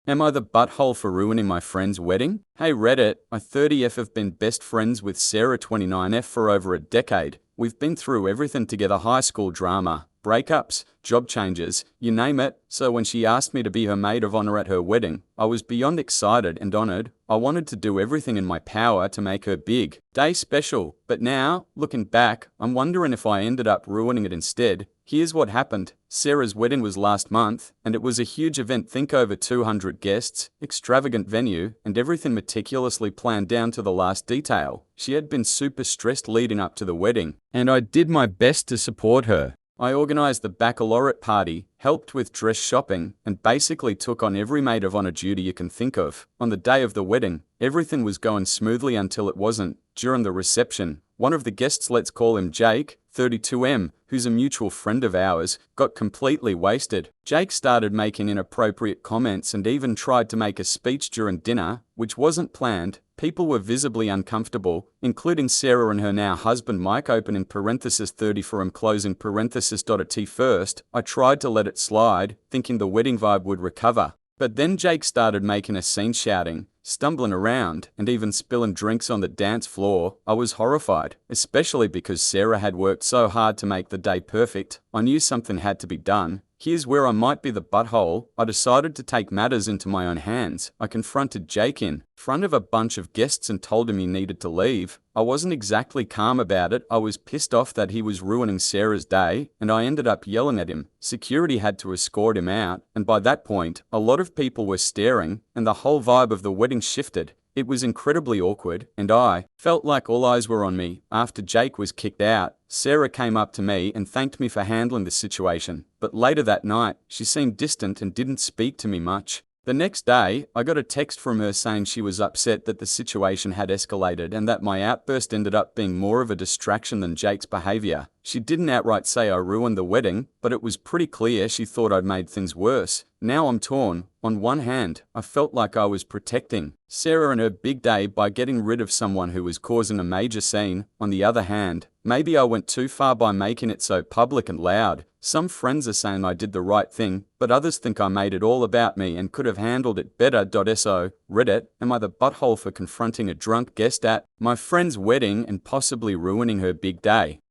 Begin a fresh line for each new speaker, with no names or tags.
Am I the butthole for ruining my friend's wedding? Hey Reddit, I 30F have been best friends with Sarah 29F for over a decade. We've been through everything together: high school drama, breakups, job changes, you name it. So when she asked me to be her maid of honor at her wedding, I was beyond excited and honored. I wanted to do everything in my power to make her big day special. But now, looking back, I'm wondering if I ended up ruining it instead. Here's what happened. Sarah's wedding was last month, and it was a huge event. Think over 200 guests, extravagant venue, and everything meticulously planned down to the last detail. She had been super stressed leading up to the wedding, and I did my best to support her. I organized the baccalaureate party, helped with dress shopping, and basically took on every maid of honor duty you can think of. On the day of the wedding, everything was going smoothly until it wasn't. During the reception, one of the guests, let's call him Jake, 32M, who's a mutual friend of ours, got completely wasted. Jake started making inappropriate comments and even tried to make a speech during dinner, which wasn't planned. People were visibly uncomfortable, including Sarah and her now husband Mike, open in parenthesis 34M closing parenthesis. At first, I tried to let it slide, thinking the wedding vibe would recover. But then Jake started making a scene, shouting, stumbling around, and even spilling drinks on the dance floor. I was horrified, especially because Sarah had worked so hard to make the day perfect. I knew something had to be done. Here's where I might be the butthole. I decided to take matters into my own hands. I confronted Jake in front of a bunch of guests and told him he needed to leave. I wasn't exactly calm about it. I was pissed off that he was ruining Sarah's day, and I ended up yelling at him. Security had to escort him out, and by that point, a lot of people were staring, and the whole vibe of the wedding shifted. It was incredibly awkward, and I felt like all eyes were on me. After Jake was kicked out, Sarah came up to me and thanked me for handling the situation. But later that night, she seemed distant and didn't speak to me much. The next day, I got a text from her saying she was upset that the situation had escalated and that my outburst ended up being more of a distraction than Jake's behavior. She didn't outright say I ruined the wedding, but it was pretty clear she thought I'd made things worse. Now I'm torn. On one hand, I felt like I was protecting Sarah and her big day by getting rid of someone who was causing a major scene. On the other hand, maybe I went too far by making it so public and loud. Some friends are saying I did the right thing, but others think I made it all about me and could have handled it better. So, Reddit, am I the butthole for confronting a drunk guest at my friend's wedding and possibly ruining her big day?